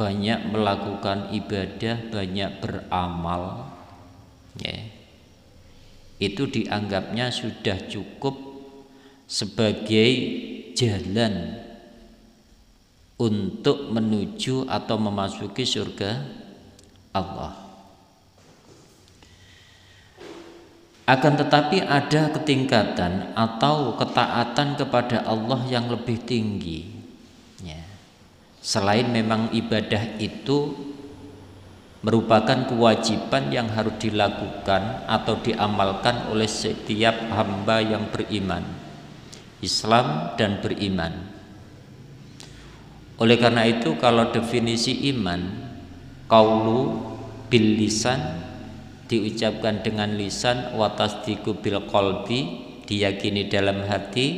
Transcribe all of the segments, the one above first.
banyak melakukan ibadah, banyak beramal, ya, itu dianggapnya sudah cukup sebagai jalan untuk menuju atau memasuki surga Allah. Akan tetapi ada ketingkatan atau ketaatan kepada Allah yang lebih tinggi, ya. Selain memang ibadah itu merupakan kewajiban yang harus dilakukan atau diamalkan oleh setiap hamba yang beriman, Islam dan beriman. Oleh karena itu kalau definisi iman, qaulu bil lisan, diucapkan dengan lisan, wa tasdiqu bil qalbi, diyakini dalam hati,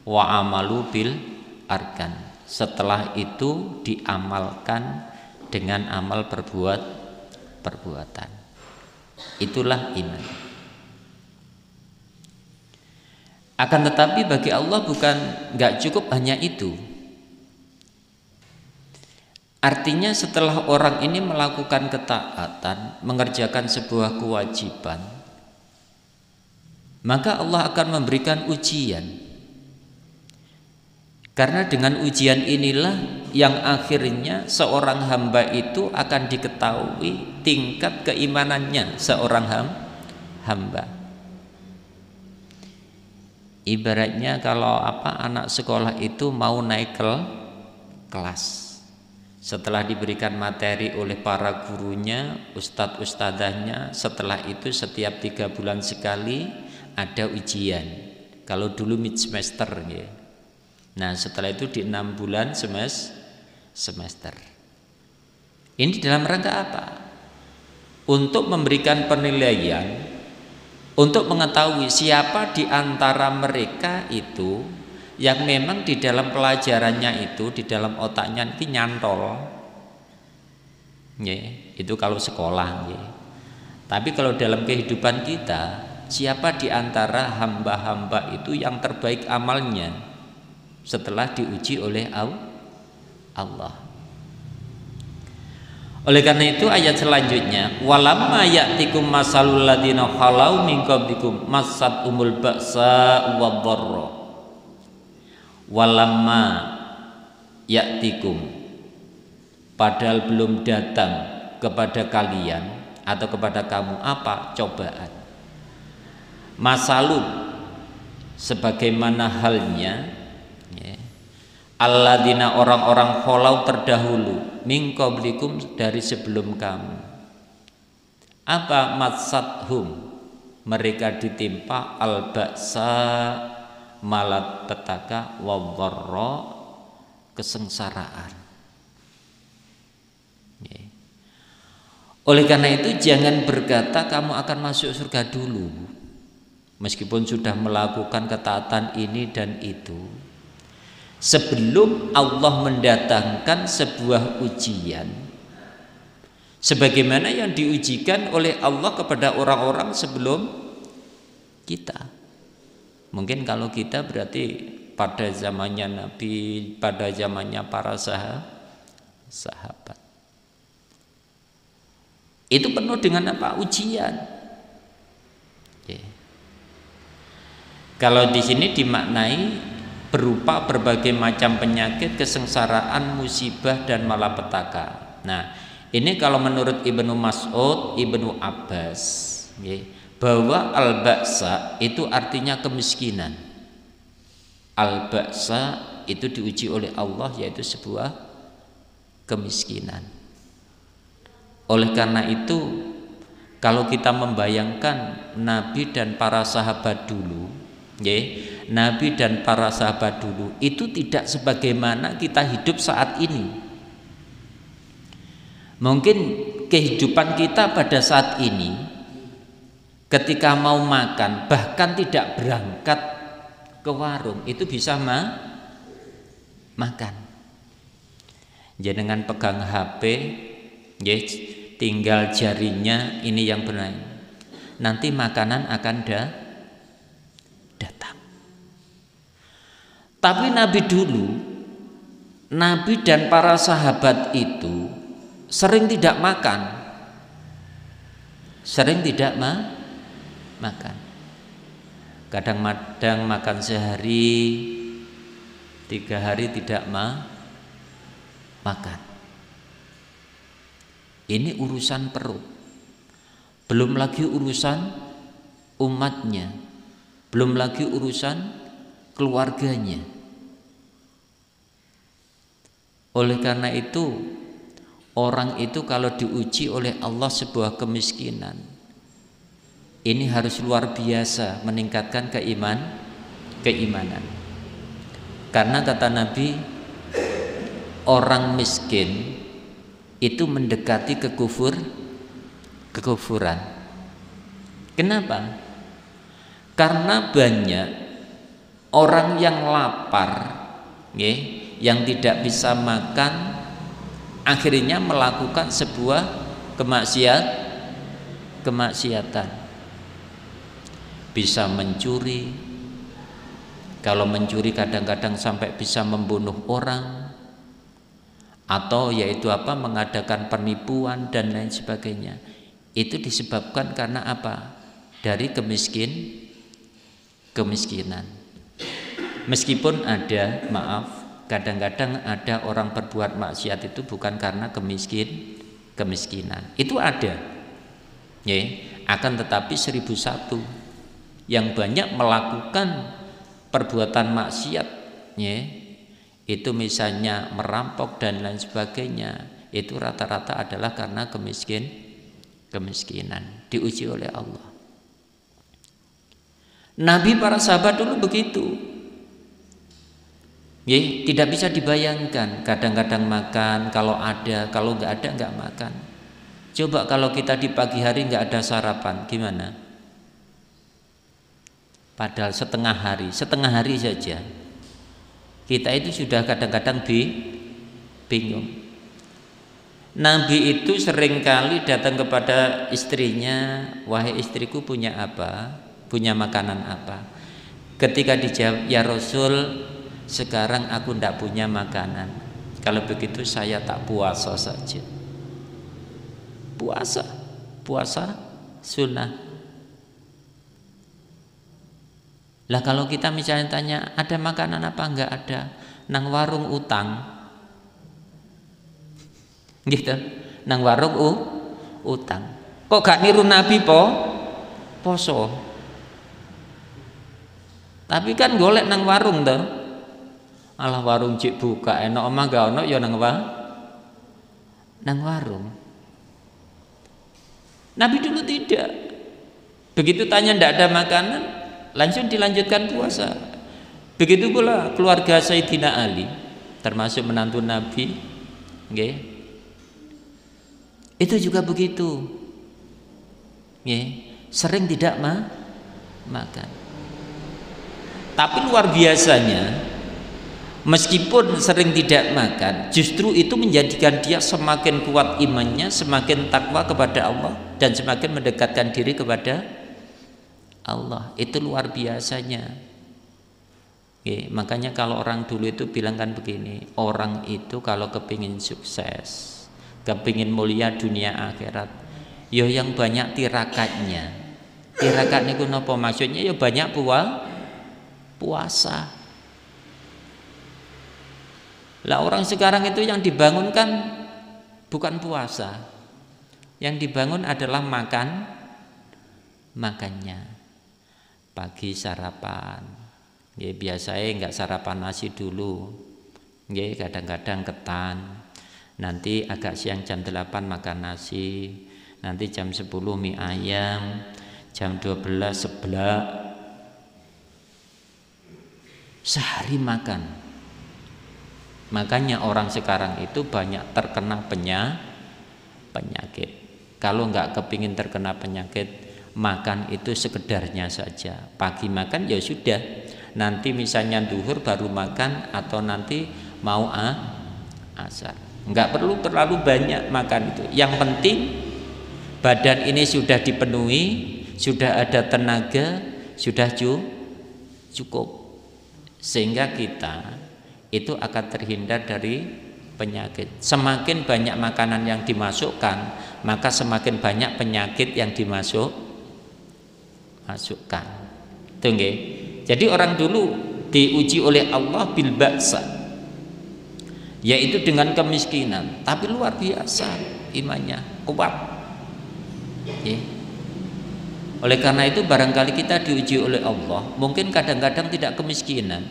wa amalu bil arkan, setelah itu diamalkan dengan amal perbuatan. Itulah iman. Akan tetapi bagi Allah enggak cukup hanya itu. Artinya setelah orang ini melakukan ketaatan, mengerjakan sebuah kewajiban, maka Allah akan memberikan ujian. Karena dengan ujian inilah yang akhirnya seorang hamba itu akan diketahui tingkat keimanannya seorang hamba. Ibaratnya kalau anak sekolah itu mau naik kelas. Setelah diberikan materi oleh para gurunya, ustadz-ustadzahnya, setelah itu setiap 3 bulan sekali ada ujian. Kalau dulu mid semester, ya. Nah setelah itu di 6 bulan semester. Ini dalam rangka apa? Untuk memberikan penilaian, untuk mengetahui siapa di antara mereka itu yang memang di dalam pelajarannya itu, di dalam otaknya itu nyantol, ya, itu kalau sekolah, ya. Tapi kalau dalam kehidupan kita, siapa di antara hamba-hamba itu yang terbaik amalnya setelah diuji oleh Allah. Oleh karena itu ayat selanjutnya, walamma ya'tikum masalul ladina khalau min qablikum massat umul ba'sa wadh-dharra. Walamma ya'tikum, padahal belum datang kepada kalian atau kepada kamu apa? Cobaan. Masalun, sebagaimana halnya, ya, alladzina orang-orang khalau terdahulu, min qablikum dari sebelum kamu. Apa matsathum? Mereka ditimpa al-ba'sa, malat petaka, wadh-dharra, kesengsaraan. Ya. Oleh karena itu jangan berkata kamu akan masuk surga dulu, meskipun sudah melakukan ketaatan ini dan itu, sebelum Allah mendatangkan sebuah ujian sebagaimana yang diujikan oleh Allah kepada orang-orang sebelum kita. Mungkin kalau kita berarti pada zamannya Nabi, pada zamannya para sahabat. Itu penuh dengan apa? Ujian. Ya. Kalau di sini dimaknai berupa berbagai macam penyakit, kesengsaraan, musibah dan malapetaka. Nah, ini kalau menurut Ibnu Mas'ud, Ibnu Abbas, ya, bahwa al-ba'sa itu artinya kemiskinan. Al-ba'sa itu diuji oleh Allah, yaitu sebuah kemiskinan. Oleh karena itu kalau kita membayangkan Nabi dan para sahabat dulu, ya, Nabi dan para sahabat dulu itu tidak sebagaimana kita hidup saat ini. Mungkin kehidupan kita pada saat ini, ketika mau makan bahkan tidak berangkat ke warung itu bisa makan. Jadi dengan pegang HP, ya, tinggal jarinya ini yang benar. Nanti makanan akan datang. Tapi Nabi dulu, Nabi dan para sahabat itu sering tidak makan, makan. Kadang-kadang makan sehari, 3 hari tidak makan. Ini urusan perut, belum lagi urusan umatnya, belum lagi urusan keluarganya. Oleh karena itu, orang itu kalau diuji oleh Allah sebuah kemiskinan, ini harus luar biasa meningkatkan keimanan. Karena kata Nabi, orang miskin itu mendekati kekufuran. Kenapa? Karena banyak orang yang lapar, yang tidak bisa makan, akhirnya melakukan sebuah kemaksiatan. Bisa mencuri, kalau mencuri kadang-kadang sampai bisa membunuh orang, atau yaitu mengadakan penipuan dan lain sebagainya. Itu disebabkan karena apa? Dari kemiskinan. Meskipun ada, kadang-kadang ada orang berbuat maksiat itu bukan karena kemiskinan. Itu ada. Akan tetapi 1001 yang banyak melakukan perbuatan maksiat, itu misalnya merampok dan lain sebagainya, itu rata-rata adalah karena kemiskinan, diuji oleh Allah. Nabi, para sahabat dulu begitu, tidak bisa dibayangkan. Kadang-kadang makan, kalau ada, kalau nggak ada nggak makan. Coba kalau kita di pagi hari nggak ada sarapan, gimana? Padahal setengah hari saja kita itu sudah kadang-kadang bingung. Nabi itu seringkali datang kepada istrinya, wahai istriku, punya apa? Punya makanan apa? Ketika dijawab, ya Rasul, sekarang aku tidak punya makanan. Kalau begitu saya tak puasa saja. Puasa sunnah. Lah kalau kita misalnya tanya, ada makanan apa? Enggak ada. Nang warung utang. Gitu. Nang warung utang. Kok gak niru Nabi poso? Tapi kan golek nang warung toh. Alah warung cik buka enak omah gak ono ya nang warung. Nabi dulu tidak. Begitu tanya ndak ada makanan, langsung dilanjutkan puasa. Begitu pula keluarga Sayyidina Ali, termasuk menantu Nabi, itu juga begitu, sering tidak makan. Tapi luar biasanya, meskipun sering tidak makan, justru itu menjadikan dia semakin kuat imannya, semakin takwa kepada Allah, dan semakin mendekatkan diri kepada Allah. Itu luar biasanya. Makanya kalau orang dulu itu bilang kan begini, orang itu kalau kepingin sukses, kepingin mulia dunia akhirat, yo yang banyak tirakatnya. Tirakat niku napa maksudnya? Ya banyak puasa. Lah orang sekarang itu yang dibangunkan bukan puasa, yang dibangun adalah makannya. Pagi sarapan, biasanya enggak sarapan nasi dulu, kadang-kadang ketan, nanti agak siang jam 8 makan nasi, nanti jam 10 mie ayam, jam 12 seblak, sehari makan. Makanya orang sekarang itu banyak terkena penyakit. Kalau enggak kepingin terkena penyakit, makan itu sekedarnya saja. Pagi makan ya sudah, nanti misalnya duhur baru makan, atau nanti mau asar. Enggak perlu terlalu banyak makan itu. Yang penting badan ini sudah dipenuhi, sudah ada tenaga, sudah cukup, sehingga kita itu akan terhindar dari penyakit. Semakin banyak makanan yang dimasukkan, maka semakin banyak penyakit yang masukkan. Itu nggih. Jadi orang dulu diuji oleh Allah bil ba'sa, yaitu dengan kemiskinan, tapi luar biasa imannya, kuat. Ya. Oleh karena itu barangkali kita diuji oleh Allah, mungkin kadang-kadang tidak kemiskinan,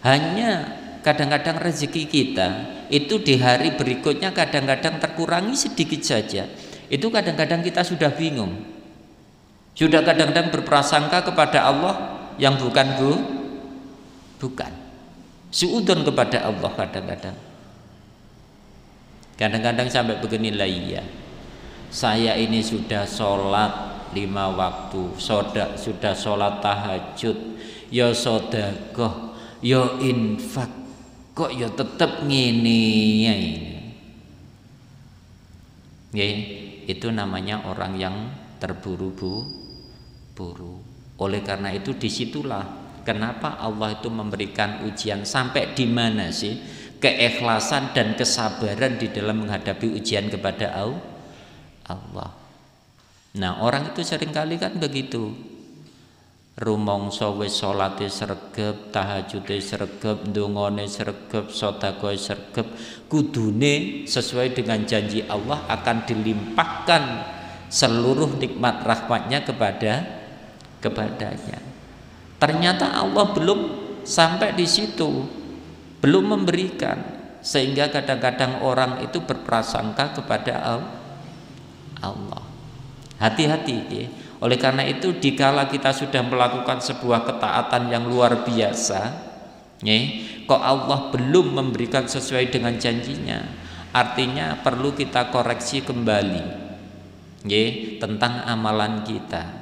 hanya kadang-kadang rezeki kita itu di hari berikutnya kadang-kadang terkurangi sedikit saja. Itu kadang-kadang kita sudah bingung, sudah kadang-kadang berprasangka kepada Allah yang bukan suudzon kepada Allah. Kadang-kadang sampai beginilah, iya, saya ini sudah sholat 5 waktu, sudah sholat tahajud, ya sedekah, ya infak, kok ya tetap ngene ya ini. Ya, itu namanya orang yang terburu-buru. Oleh karena itu disitulah kenapa Allah itu memberikan ujian. Sampai di mana sih keikhlasan dan kesabaran di dalam menghadapi ujian kepada Allah. Nah, orang itu seringkali kan begitu, rumangsa wis salate sregep, tahajude sregep, ndongane sregep, sedekah sregep, kudune sesuai dengan janji Allah akan dilimpahkan seluruh nikmat rahmatnya kepadanya. Ternyata Allah belum sampai di situ, belum memberikan, sehingga kadang-kadang orang itu berprasangka kepada Allah. Hati-hati ya. Oleh karena itu dikala kita sudah melakukan sebuah ketaatan yang luar biasa, ya, kok Allah belum memberikan sesuai dengan janjinya, artinya perlu kita koreksi kembali, ya, tentang amalan kita.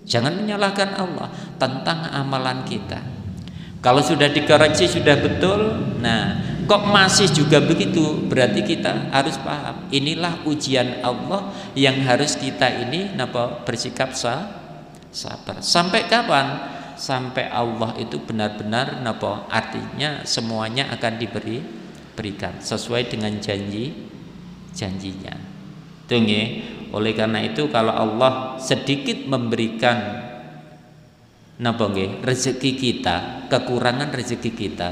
Jangan menyalahkan Allah tentang amalan kita. Kalau sudah dikoreksi sudah betul, nah kok masih juga begitu, berarti kita harus paham inilah ujian Allah yang harus kita ini bersikap sabar. Sampai kapan? Sampai Allah itu benar-benar artinya semuanya akan diberikan sesuai dengan janjinya. Itu nggih. Oleh karena itu kalau Allah sedikit memberikan rezeki kita, kekurangan rezeki kita,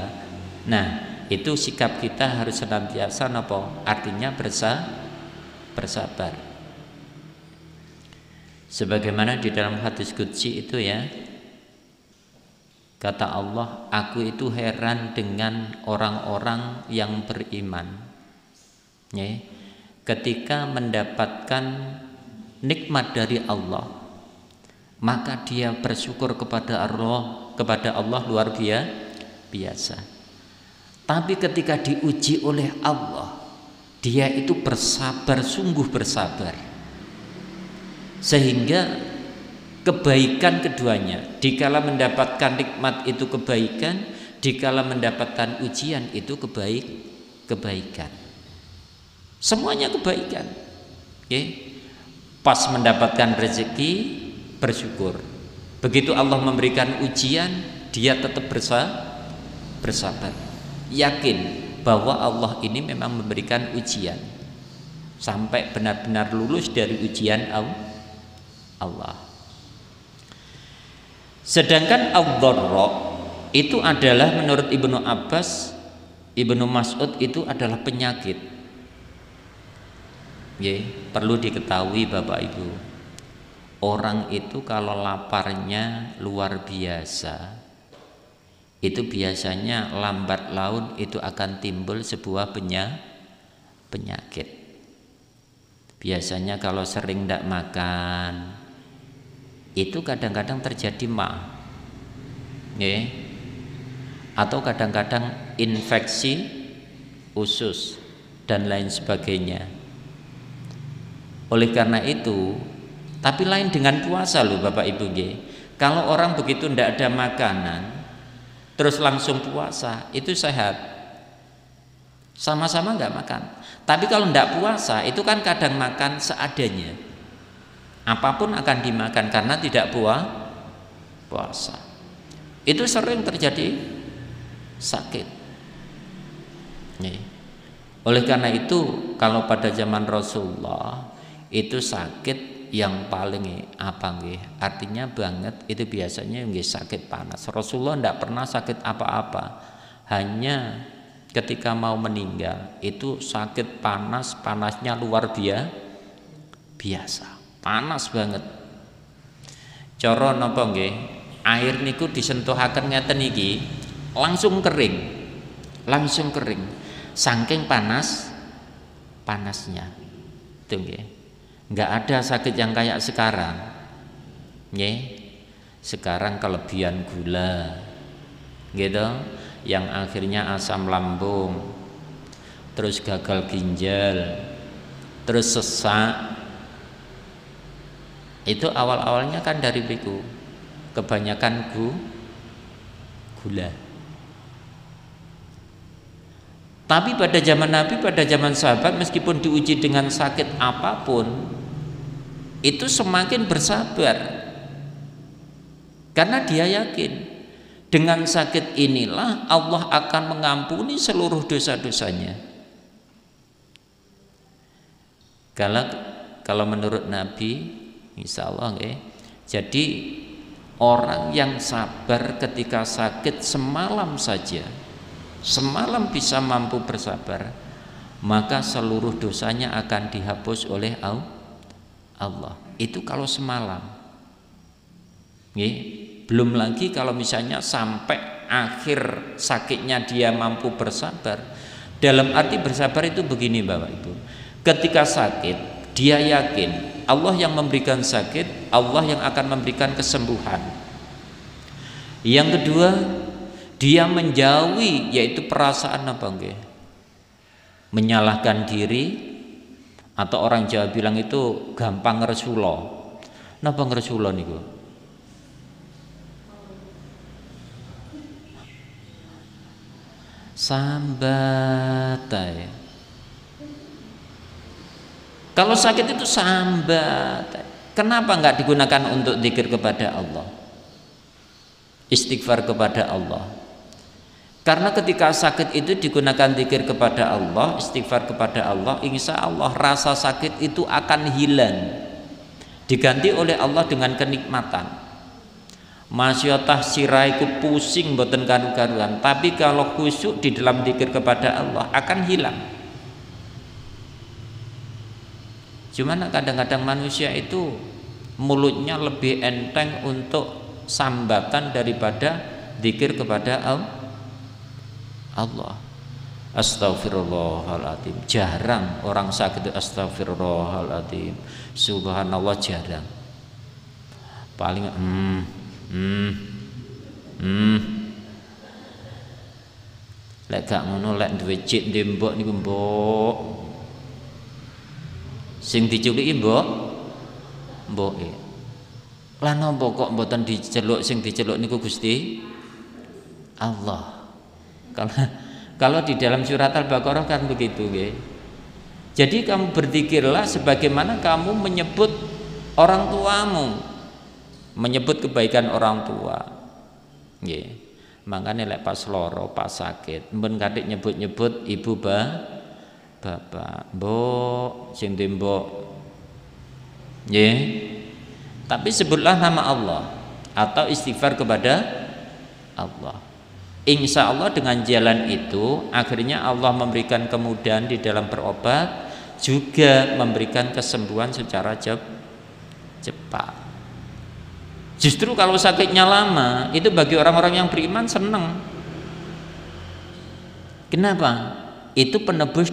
nah itu sikap kita harus senantiasa artinya bersabar. Sebagaimana di dalam hadis qudsi itu ya, kata Allah, aku itu heran dengan orang-orang yang beriman, ya, ketika mendapatkan nikmat dari Allah maka dia bersyukur kepada Allah luar biasa. Tapi ketika diuji oleh Allah, dia itu bersabar, sungguh bersabar, sehingga kebaikan keduanya, dikala mendapatkan nikmat itu kebaikan, dikala mendapatkan ujian itu kebaikan, semuanya kebaikan. Pas mendapatkan rezeki bersyukur, begitu Allah memberikan ujian dia tetap bersabar, yakin bahwa Allah ini memang memberikan ujian sampai benar-benar lulus dari ujian Allah. Sedangkan ad-dharra itu adalah menurut Ibnu Abbas, Ibnu Mas'ud itu adalah penyakit. Perlu diketahui Bapak Ibu, orang itu kalau laparnya luar biasa, itu biasanya lambat laun itu akan timbul sebuah penyakit. Biasanya kalau sering tidak makan, itu kadang-kadang terjadi atau kadang-kadang infeksi usus dan lain sebagainya. Oleh karena itu, tapi lain dengan puasa loh Bapak Ibu. Kalau orang begitu tidak ada makanan terus langsung puasa, itu sehat, sama-sama nggak makan. Tapi kalau tidak puasa itu kan kadang makan seadanya, apapun akan dimakan karena tidak puasa. Itu sering terjadi sakit. Ya. Oleh karena itu kalau pada zaman Rasulullah itu sakit yang paling artinya banget itu biasanya sakit panas. Rasulullah tidak pernah sakit apa-apa, hanya ketika mau meninggal itu sakit panas, panasnya luar biasa, panas banget. Cara napa nggih? Air niku disentuhaken ngeten iki langsung kering. Saking panasnya. Itu nggih. Enggak ada sakit yang kayak sekarang. Nggih. Sekarang kelebihan gula. Gitu. Yang akhirnya asam lambung. Terus gagal ginjal. Terus sesak. Itu awal-awalnya kan dari beriku. Kebanyakan gula. Tapi pada zaman Nabi, pada zaman sahabat, meskipun diuji dengan sakit apapun, itu semakin bersabar. Karena dia yakin dengan sakit inilah Allah akan mengampuni seluruh dosa-dosanya. Kalau menurut Nabi, insya Allah jadi orang yang sabar ketika sakit semalam saja, semalam bisa mampu bersabar, maka seluruh dosanya akan dihapus oleh Allah. Itu kalau semalam. Belum lagi kalau misalnya sampai akhir sakitnya dia mampu bersabar. Dalam arti bersabar itu begini Bapak Ibu, ketika sakit dia yakin Allah yang memberikan sakit, Allah yang akan memberikan kesembuhan. Yang kedua, dia menjauhi yaitu perasaan menyalahkan diri, atau orang Jawa bilang itu gampang ngresula. Napa ngresula niku? Sambat. Kalau sakit itu sambat. Kenapa enggak digunakan untuk zikir kepada Allah? Istighfar kepada Allah. Karena ketika sakit itu digunakan zikir kepada Allah, istighfar kepada Allah, insya Allah rasa sakit itu akan hilang, diganti oleh Allah dengan kenikmatan. Masyotah siraiku pusing boten karu-karuan, tapi kalau khusyuk di dalam zikir kepada Allah akan hilang. Cuman kadang-kadang manusia itu mulutnya lebih enteng untuk sambatan daripada zikir kepada Allah. Astaghfirullahaladzim. Jarang orang sakit itu astaghfirullahaladzim, subhanallah, jarang. Paling lek gak ngono, lek duwe cik ndembok niku mbok sing diculiki mboke. Lah napa kok mboten diceluk, sing diceluk niku Gusti Allah. Kalau di dalam surat Al-Baqarah kan begitu nggih. Jadi kamu berzikirlah sebagaimana kamu menyebut orang tuamu, menyebut kebaikan orang tua. Nggih. Makane lek pas loro, pas sakit, mbon kadek nyebut-nyebut ibu bapak, mbok, sing mbok. Nggih. Tapi sebutlah nama Allah atau istighfar kepada Allah. Insya Allah dengan jalan itu akhirnya Allah memberikan kemudahan di dalam berobat, juga memberikan kesembuhan secara cepat. Justru kalau sakitnya lama itu bagi orang-orang yang beriman senang. Kenapa? Itu penebus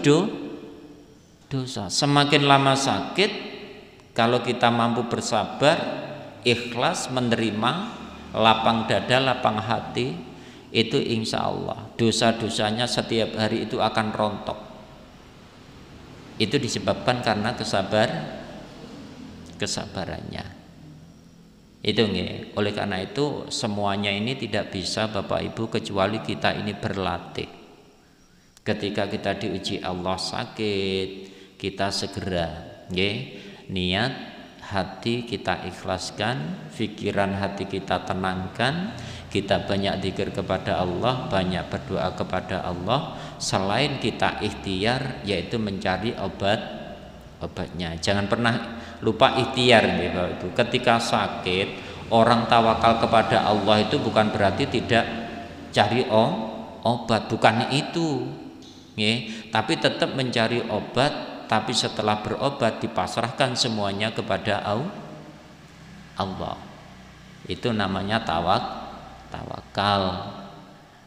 dosa. Semakin lama sakit, kalau kita mampu bersabar, ikhlas menerima, lapang dada, lapang hati, itu insya Allah dosa-dosanya setiap hari itu akan rontok. Itu disebabkan karena kesabarannya. Itu nggih. Oleh karena itu semuanya ini tidak bisa Bapak Ibu kecuali kita ini berlatih. Ketika kita diuji Allah sakit, kita segera nggih, niat hati kita ikhlaskan, pikiran hati kita tenangkan, kita banyak zikir kepada Allah, banyak berdoa kepada Allah, selain kita ikhtiar yaitu mencari obatnya. Jangan pernah lupa ikhtiar itu. Ketika sakit, orang tawakal kepada Allah itu bukan berarti tidak cari obat, bukan itu. Tapi tetap mencari obat, tapi setelah berobat dipasrahkan semuanya kepada Allah. Itu namanya tawakal.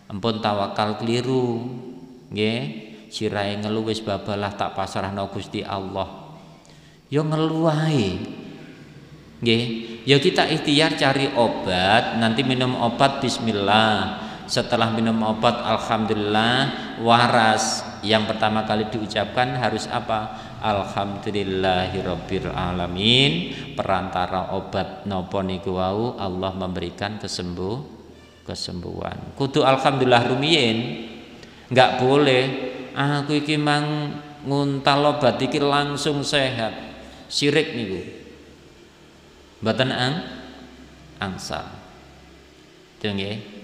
Ampun tawakal keliru, sirai ngeluh wis babalah tak pasrahno Gusti Allah. Yo ngeluh ae. Ya kita ikhtiar cari obat, nanti minum obat bismillah. Setelah minum obat alhamdulillah waras. Yang pertama kali diucapkan harus apa? Alhamdulillahirabbil alamin. Perantara obat napa niku wau Allah memberikan kesembuhan. Kudu alhamdulillah rumiyin. Enggak boleh aku iki mang nguntal obat iki langsung sehat. Syirik niku. Mboten angsal. Itu nggih.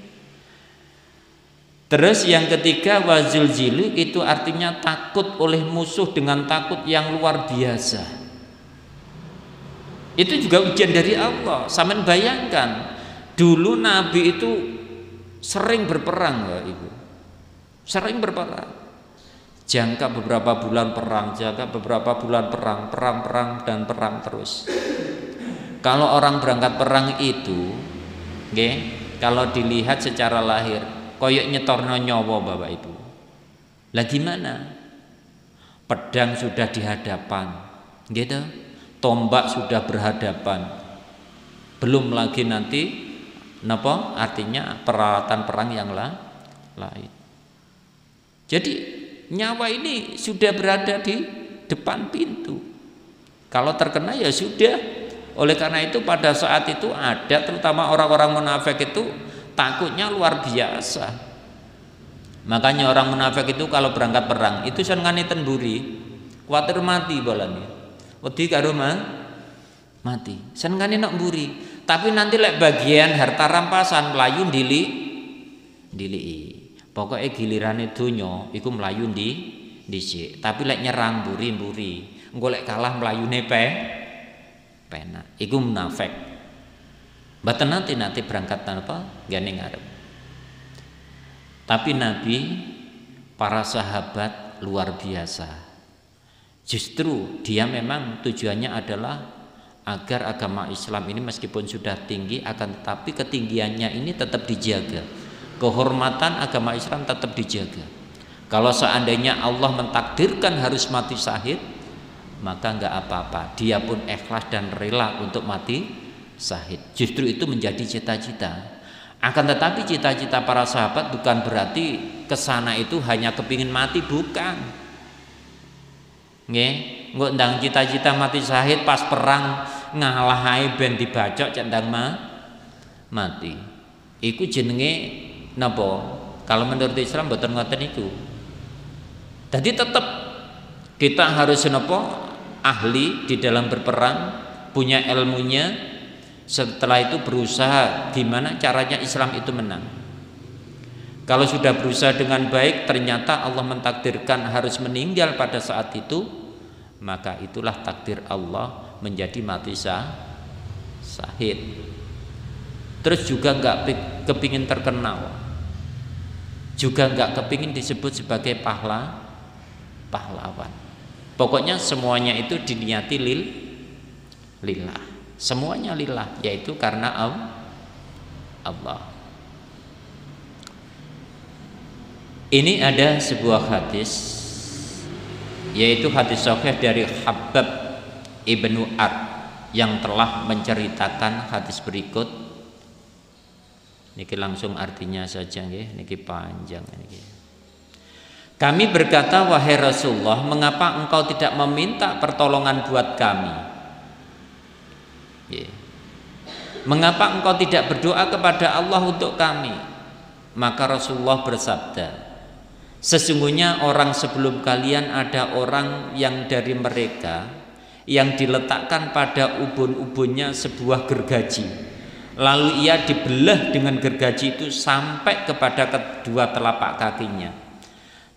Terus yang ketiga wazulzilu itu artinya takut oleh musuh dengan takut yang luar biasa. Itu juga ujian dari Allah. Sampeyan bayangkan, dulu Nabi itu sering berperang, Bapak Ibu. Sering berperang. Jangka beberapa bulan perang, perang dan perang terus. Kalau orang berangkat perang itu, kalau dilihat secara lahir koyok nyetorno nyawa Bapak Ibu. Lah gimana? Pedang sudah di hadapan, gitu. Tombak sudah berhadapan. Belum lagi nanti napa? Artinya peralatan perang yang lain. Jadi nyawa ini sudah berada di depan pintu. Kalau terkena ya sudah. Oleh karena itu pada saat itu ada terutama orang-orang munafik itu takutnya luar biasa. Makanya orang munafik itu kalau berangkat perang itu senengane temburi, kuwatir mati balane. Wedi karo mati. Senengane nok mburi. Tapi nanti lek bagian harta rampasan mlayu ndiliki. Pokoke gilirane donya iku mlayu dhisik. Tapi lek nyerang mburi-mburi, engko lek kalah mlayune penak. Iku munafik. Mboten nanti berangkat tanpa gane ngarep. Tapi Nabi, para sahabat luar biasa. Justru dia memang tujuannya adalah agar agama Islam ini meskipun sudah tinggi akan tetapi ketinggiannya ini tetap dijaga. Kehormatan agama Islam tetap dijaga. Kalau seandainya Allah mentakdirkan harus mati syahid, maka enggak apa-apa. Dia pun ikhlas dan rela untuk mati syahid. Justru itu menjadi cita-cita. Akan tetapi cita-cita para sahabat bukan berarti kesana itu hanya kepingin mati, bukan. Nggih, engko ndang cita-cita mati syahid pas perang ngalah ae ben dibacok cendang mati. Iku jenenge napa? Kalau menurut Islam mboten ngoten iku. Jadi tetap kita harus napa? Ahli di dalam berperang, punya ilmunya. Setelah itu berusaha gimana caranya Islam itu menang. Kalau sudah berusaha dengan baik ternyata Allah mentakdirkan harus meninggal pada saat itu, maka itulah takdir Allah menjadi mati syahid. Terus juga enggak kepingin terkenal, juga enggak kepingin disebut sebagai pahlawan. Pokoknya semuanya itu diniati lillah. Semuanya lillah, yaitu karena Allah. Ini ada sebuah hadis, yaitu hadis sahih dari Habab Ibnu Ad yang telah menceritakan hadis berikut. Niki langsung artinya saja nggih, niki panjang niki. Kami berkata, wahai Rasulullah, mengapa engkau tidak meminta pertolongan buat kami? Mengapa engkau tidak berdoa kepada Allah untuk kami? Maka Rasulullah bersabda, sesungguhnya orang sebelum kalian ada orang yang dari mereka yang diletakkan pada ubun-ubunnya sebuah gergaji, lalu ia dibelah dengan gergaji itu sampai kepada kedua telapak kakinya.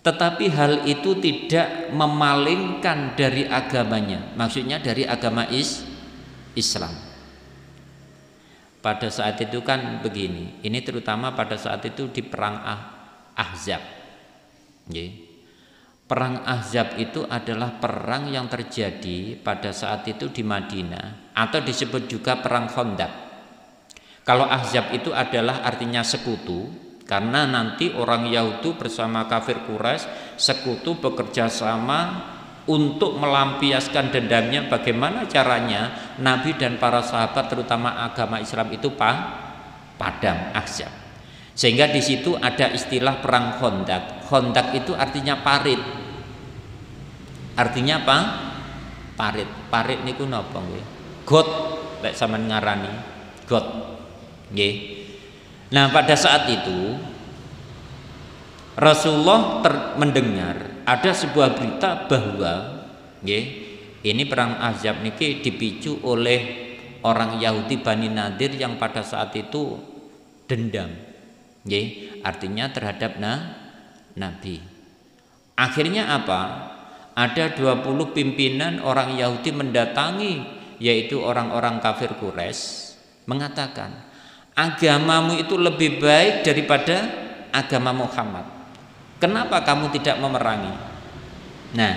Tetapi hal itu tidak memalingkan dari agamanya, maksudnya dari agama Islam. Pada saat itu kan begini, ini terutama pada saat itu di perang Ahzab. Perang Ahzab itu adalah perang yang terjadi pada saat itu di Madinah, atau disebut juga perang Khandaq. Kalau Ahzab itu adalah artinya sekutu, karena nanti orang Yahudi bersama kafir Quraisy sekutu bekerja sama untuk melampiaskan dendamnya. Bagaimana caranya Nabi dan para sahabat terutama agama Islam itu padam Ahzab. Sehingga di situ ada istilah perang Khandaq. Khandaq itu artinya parit. Artinya apa? Parit. Parit niku napa nggih? Got, lek sampean ngarani got. Nggih. Nah, pada saat itu Rasulullah mendengar ada sebuah berita bahwa nggih, ini perang Ahzab niki dipicu oleh orang Yahudi Bani Nadir yang pada saat itu dendam. Nggih, artinya terhadap Nabi. Akhirnya apa? Ada 20 pimpinan orang Yahudi mendatangi, yaitu orang-orang kafir Quraisy, mengatakan, agamamu itu lebih baik daripada agama Muhammad. Kenapa kamu tidak memerangi? Nah,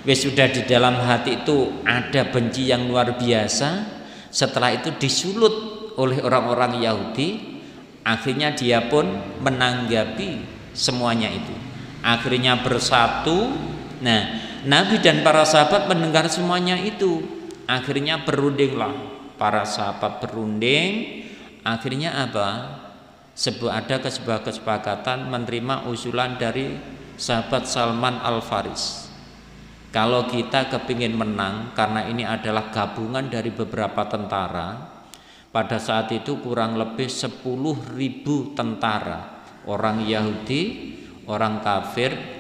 wis sudah di dalam hati itu ada benci yang luar biasa. Setelah itu disulut oleh orang-orang Yahudi. Akhirnya dia pun menanggapi semuanya itu. Akhirnya bersatu. Nah, Nabi dan para sahabat mendengar semuanya itu. Akhirnya berundinglah para sahabat berunding. Akhirnya apa? Ada sebuah kesepakatan menerima usulan dari sahabat Salman Al-Faris. Kalau kita kepingin menang, karena ini adalah gabungan dari beberapa tentara, pada saat itu kurang lebih 10.000 tentara, orang Yahudi, orang kafir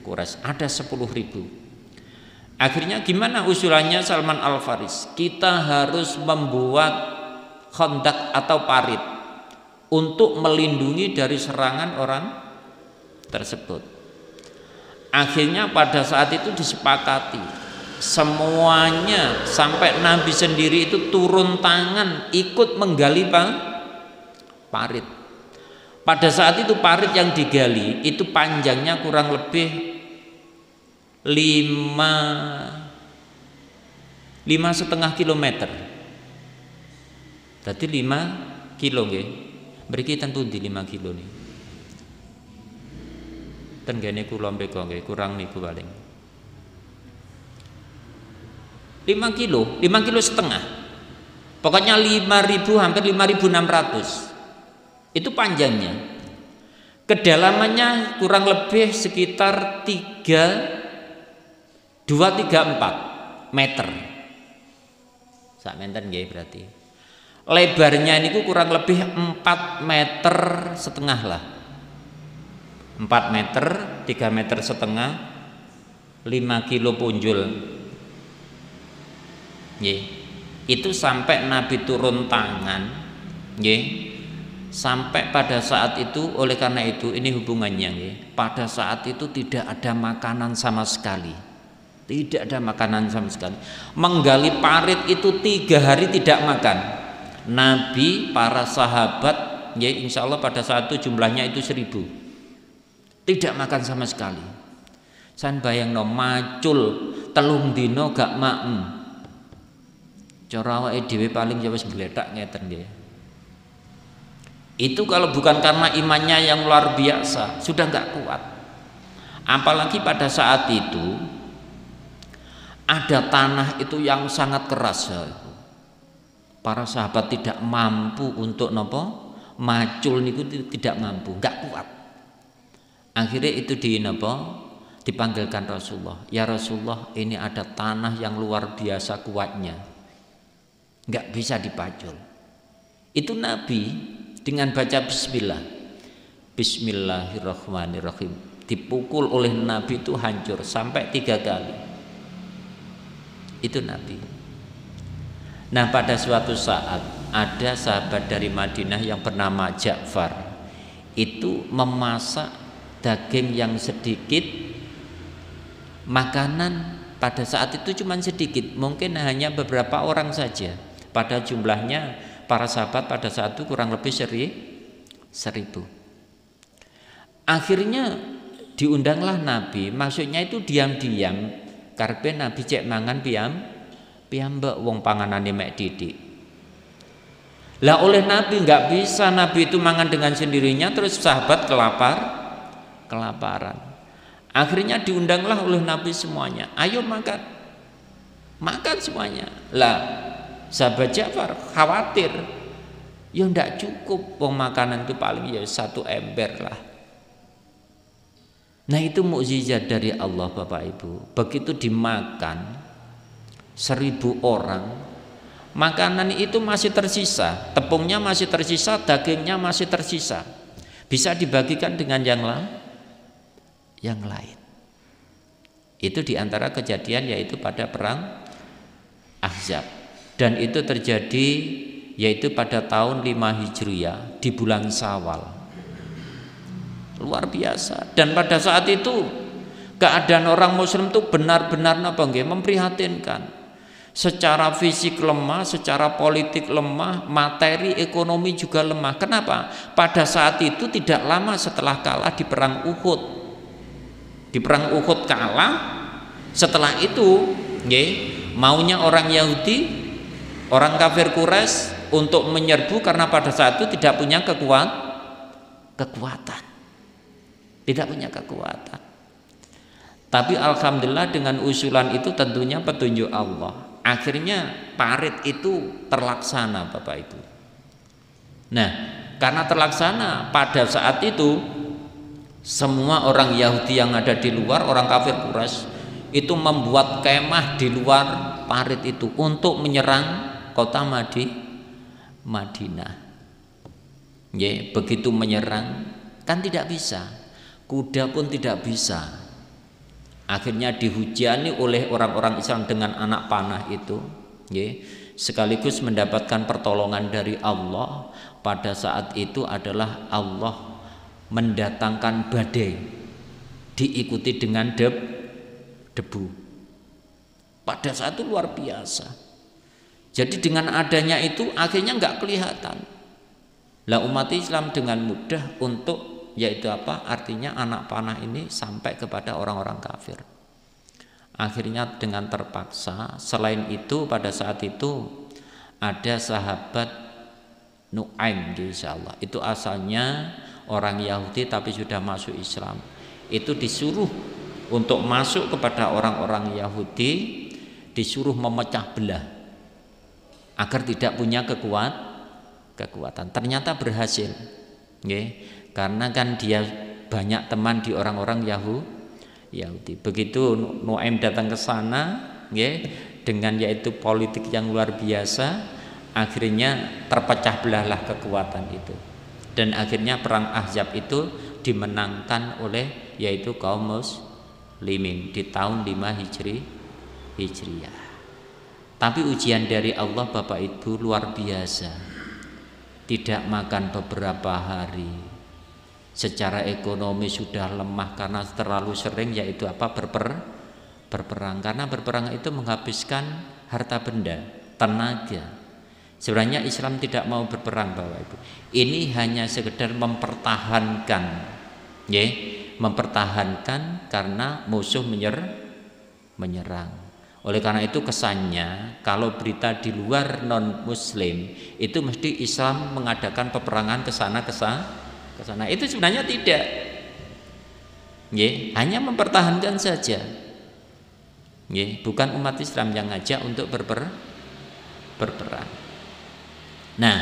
Quraisy, ada 10.000. Akhirnya gimana usulannya Salman Al-Faris? Kita harus membuat khandaq atau parit untuk melindungi dari serangan orang tersebut. Akhirnya pada saat itu disepakati semuanya, sampai Nabi sendiri itu turun tangan ikut menggali parit. Pada saat itu parit yang digali itu panjangnya kurang lebih 5,5 kilometer. Tadi 5 kilo nggih. Mriki tentu di 5 kilo nih. Tenggene kula mbeka nggih, kurang niku paling. 5 kilo setengah. Pokoknya 5.000, hampir 5.600. Itu panjangnya. Kedalamannya kurang lebih sekitar 2,3,4 meter. Sak menten nggih berarti. Lebarnya ini kurang lebih 4,5 meter lah. 4 meter, 3,5 meter, 5 kilo punjul. Itu sampai Nabi turun tangan, sampai pada saat itu. Oleh karena itu ini hubungannya, pada saat itu tidak ada makanan sama sekali, tidak ada makanan sama sekali. Menggali parit itu 3 hari tidak makan. Nabi, para sahabat, insya Allah pada saat itu jumlahnya itu 1.000, tidak makan sama sekali. San bayangno macul telung dino gak maem. Cara awake dhewe paling ya wis gletak ngeten nggih. Itu kalau bukan karena imannya yang luar biasa, sudah enggak kuat. Apalagi pada saat itu ada tanah itu yang sangat keras. Para sahabat tidak mampu untuk nopo macul niku, tidak mampu, enggak kuat. Akhirnya itu dipanggilkan Rasulullah. Ya Rasulullah, ini ada tanah yang luar biasa kuatnya, nggak bisa dipacul. Itu Nabi dengan baca bismillah, bismillahirrahmanirrahim, dipukul oleh Nabi itu hancur sampai 3 kali. Itu Nabi. Nah, pada suatu saat ada sahabat dari Madinah yang bernama Ja'far itu memasak daging yang sedikit, makanan pada saat itu cuma sedikit, mungkin hanya beberapa orang saja. Pada jumlahnya para sahabat pada saat itu kurang lebih 1000. Akhirnya diundanglah Nabi, maksudnya itu diam-diam karpe Nabi cek mangan piyambak wong panganane mek didik. Lah oleh Nabi nggak bisa, Nabi itu mangan dengan sendirinya terus sahabat kelaparan. Akhirnya diundanglah oleh Nabi semuanya, ayo makan semuanya. Lah sahabat Ja'far khawatir, ya ndak cukup, wong makanan itu paling ya 1 ember lah. Nah itu mukjizat dari Allah Bapak Ibu. Begitu dimakan 1000 orang, makanan itu masih tersisa, tepungnya masih tersisa, dagingnya masih tersisa, bisa dibagikan dengan yang lain. Itu diantara kejadian yaitu pada perang Ahzab, dan itu terjadi yaitu pada tahun 5 Hijriah di bulan Syawal. Luar biasa. Dan pada saat itu keadaan orang Muslim itu benar-benar memprihatinkan. Secara fisik lemah, secara politik lemah, materi ekonomi juga lemah. Kenapa? Pada saat itu tidak lama setelah kalah di perang Uhud. Di perang Uhud kalah. Setelah itu, maunya orang Yahudi, orang kafir Quraisy untuk menyerbu karena pada saat itu tidak punya kekuatan. Tidak punya kekuatan. Tapi alhamdulillah dengan usulan itu tentunya petunjuk Allah. Akhirnya parit itu terlaksana Bapak Ibu. Nah, karena terlaksana pada saat itu semua orang Yahudi yang ada di luar, orang kafir Quraisy itu membuat kemah di luar parit itu untuk menyerang kota Madinah. Begitu menyerang kan tidak bisa, kuda pun tidak bisa. Akhirnya dihujani oleh orang-orang Islam dengan anak panah itu, sekaligus mendapatkan pertolongan dari Allah. Pada saat itu adalah Allah mendatangkan badai diikuti dengan debu. Pada saat itu luar biasa. Jadi dengan adanya itu akhirnya nggak kelihatan. Lah umat Islam dengan mudah untuk artinya anak panah ini sampai kepada orang-orang kafir. Akhirnya dengan terpaksa. Selain itu pada saat itu ada sahabat Nu'aim insyaallah. Itu asalnya orang Yahudi tapi sudah masuk Islam. Itu disuruh untuk masuk kepada orang-orang Yahudi, disuruh memecah belah agar tidak punya kekuatan. Ternyata berhasil. Karena kan dia banyak teman di orang-orang Yahudi. Begitu Nu'aim datang ke sana, dengan yaitu politik yang luar biasa, akhirnya terpecah belahlah kekuatan itu. Dan akhirnya perang Ahzab itu dimenangkan oleh yaitu kaum muslimin di tahun 5 Hijriah. Tapi ujian dari Allah Bapak Ibu luar biasa. Tidak makan beberapa hari. Secara ekonomi sudah lemah karena terlalu sering yaitu berperang. Karena berperang itu menghabiskan harta benda, tenaga. Sebenarnya Islam tidak mau berperang Bapak Ibu. Ini hanya sekedar mempertahankan, mempertahankan karena musuh menyerang. Oleh karena itu kesannya kalau berita di luar non Muslim itu mesti Islam mengadakan peperangan ke sana. Itu sebenarnya tidak. Hanya mempertahankan saja. Bukan umat Islam yang ngajak untuk berperang. Nah,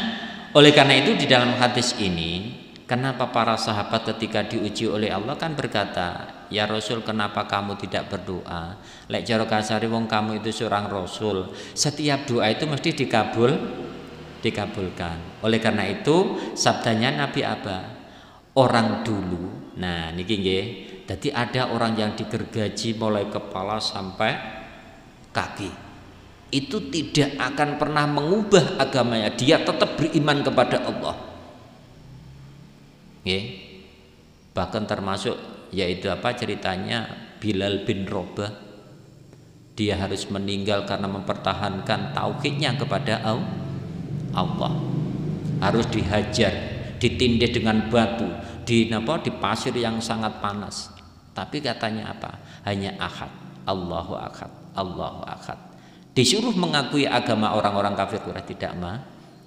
oleh karena itu di dalam hadis ini, kenapa para sahabat ketika diuji oleh Allah kan berkata, "Ya Rasul, kenapa kamu tidak berdoa? Lek jaro kasari wong kamu itu seorang Rasul. Setiap doa itu mesti dikabulkan." Oleh karena itu sabdanya Nabi apa? Orang dulu. Nah, niki nggih. Jadi ada orang yang digergaji mulai kepala sampai kaki. itu tidak akan pernah mengubah agamanya, dia tetap beriman kepada Allah. Bahkan termasuk yaitu apa ceritanya Bilal bin Rabah, dia harus meninggal karena mempertahankan tauhidnya kepada Allah. Harus dihajar, ditindih dengan batu, di pasir yang sangat panas. Tapi katanya apa? Hanya ahad, Allahu ahad, Allahu ahad. Disuruh mengakui agama orang-orang kafir Quraisy tidak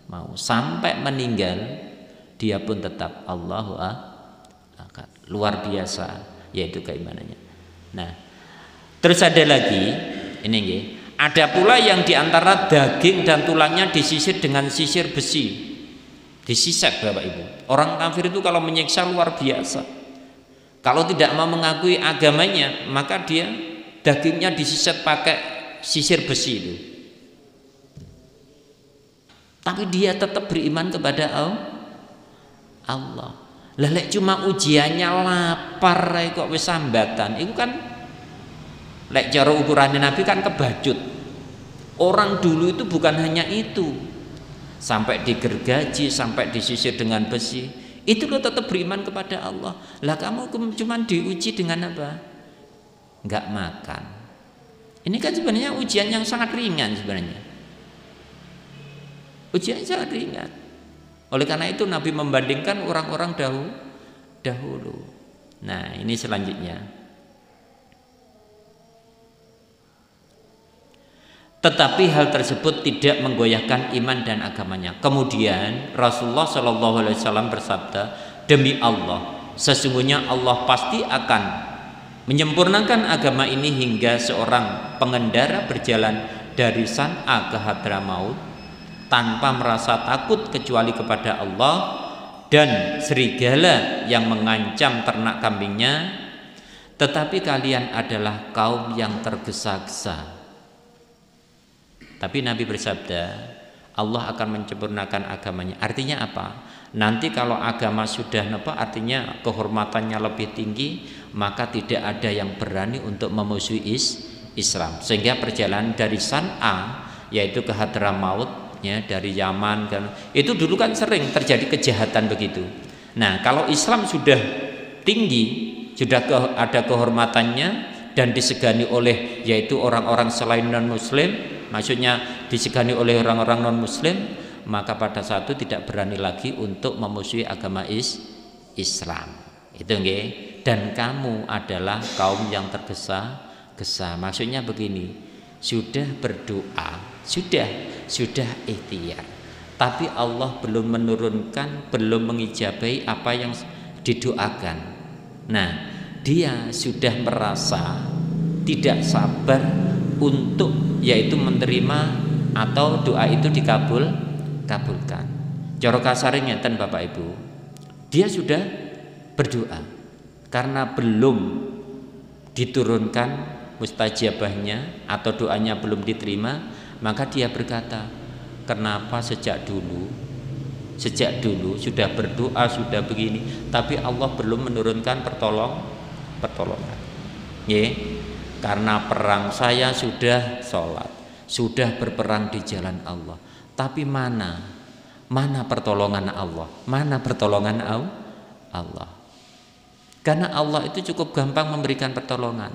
mau. Sampai meninggal dia pun tetap Allahu ahad. Luar biasa yaitu keimanannya. Nah, terus ada lagi ini ada pula yang diantara daging dan tulangnya disisir dengan sisir besi, disisek Bapak Ibu. Orang kafir itu kalau menyiksa luar biasa. Kalau tidak mau mengakui agamanya, maka dia dagingnya disisek pakai sisir besi itu. Tapi dia tetap beriman kepada Allah. Lelek cuma ujiannya lapar kok wis sambatan. Itu kan lek cara ukurannya Nabi kan kebajut. Orang dulu itu bukan hanya itu. Sampai digergaji, sampai disisir dengan besi. Itu lo tetap beriman kepada Allah. Lah kamu cuma diuji dengan apa? Enggak makan. Ini kan sebenarnya ujian yang sangat ringan sebenarnya. Ujian yang sangat ringan. Oleh karena itu Nabi membandingkan orang-orang dahulu. Nah, ini selanjutnya. Tetapi hal tersebut tidak menggoyahkan iman dan agamanya. Kemudian Rasulullah SAW bersabda, demi Allah, sesungguhnya Allah pasti akan menyempurnakan agama ini hingga seorang pengendara berjalan dari San'a ke Hadramaut tanpa merasa takut kecuali kepada Allah, dan serigala yang mengancam ternak kambingnya, tetapi kalian adalah kaum yang tergesa-gesa. Tapi Nabi bersabda, Allah akan menyempurnakan agamanya. Artinya apa? Nanti kalau agama sudah artinya kehormatannya lebih tinggi, maka tidak ada yang berani untuk memusuhi Islam. Sehingga perjalanan dari San'a yaitu ke Hadramaut ya, dari Yaman kan, itu dulu kan sering terjadi kejahatan begitu. Nah, kalau Islam sudah tinggi, sudah ada kehormatannya dan disegani oleh yaitu orang-orang selain non muslim, maksudnya disegani oleh orang-orang non muslim, maka pada saat itu tidak berani lagi untuk memusuhi agama Islam. Itu nggih. Dan kamu adalah kaum yang tergesa-gesa. Maksudnya begini, sudah berdoa, sudah ikhtiar, tapi Allah belum menurunkan, belum mengijabahi apa yang didoakan. Nah, dia sudah merasa tidak sabar untuk yaitu menerima atau doa itu dikabulkan. Cara kasarnya ngeten Bapak Ibu, dia sudah berdoa karena belum diturunkan mustajabahnya atau doanya belum diterima, maka dia berkata, kenapa sejak dulu sudah berdoa, sudah begini, tapi Allah belum menurunkan pertolongan. Karena perang saya sudah sholat, sudah berperang di jalan Allah, tapi mana pertolongan Allah? Mana pertolongan Allah? Karena Allah itu cukup gampang memberikan pertolongan,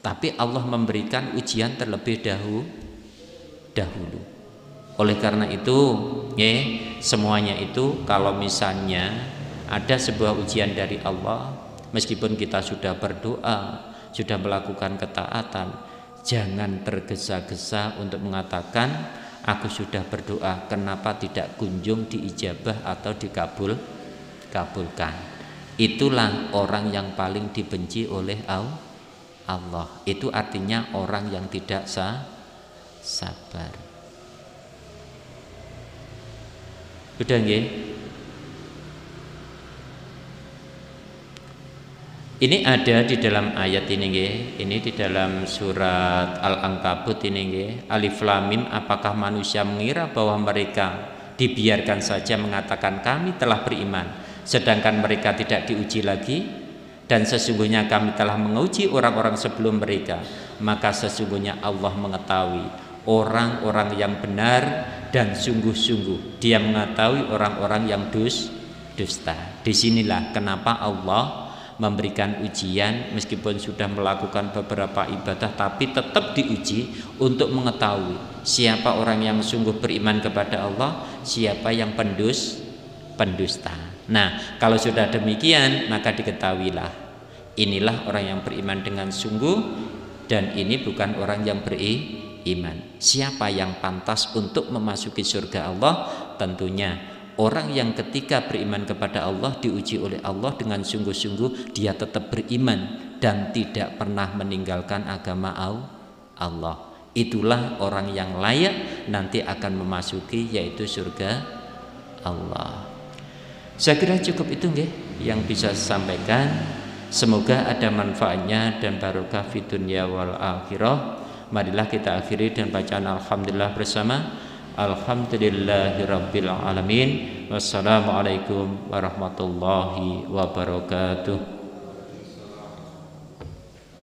tapi Allah memberikan ujian terlebih dahulu. Oleh karena itu, semuanya itu kalau misalnya ada sebuah ujian dari Allah, meskipun kita sudah berdoa, sudah melakukan ketaatan, jangan tergesa-gesa untuk mengatakan aku sudah berdoa, kenapa tidak kunjung diijabah atau dikabulkan. Itulah orang yang paling dibenci oleh Allah. Itu artinya orang yang tidak sabar. Sudah nggih? Ini ada di dalam ayat ini nggih. Ini di dalam surat Al-Ankabut ini nggih. Alif Lam Mim, apakah manusia mengira bahwa mereka dibiarkan saja mengatakan kami telah beriman, sedangkan mereka tidak diuji lagi? Dan sesungguhnya kami telah menguji orang-orang sebelum mereka, maka sesungguhnya Allah mengetahui orang-orang yang benar dan sungguh-sungguh. Dia mengetahui orang-orang yang dusta. Disinilah kenapa Allah memberikan ujian, meskipun sudah melakukan beberapa ibadah tapi tetap diuji untuk mengetahui siapa orang yang sungguh beriman kepada Allah, siapa yang pendusta. Nah, kalau sudah demikian maka diketahuilah inilah orang yang beriman dengan sungguh dan ini bukan orang yang beriman. Siapa yang pantas untuk memasuki surga Allah? Tentunya orang yang ketika beriman kepada Allah diuji oleh Allah dengan sungguh-sungguh, dia tetap beriman dan tidak pernah meninggalkan agama Allah. Itulah orang yang layak nanti akan memasuki yaitu surga Allah. Saya kira cukup itu nggih yang bisa saya sampaikan. Semoga ada manfaatnya dan barokah fid dunya wal akhirah. Marilah kita akhiri dengan bacaan alhamdulillah bersama. Alhamdulillahirabbil alamin. Wassalamualaikum warahmatullahi wabarakatuh.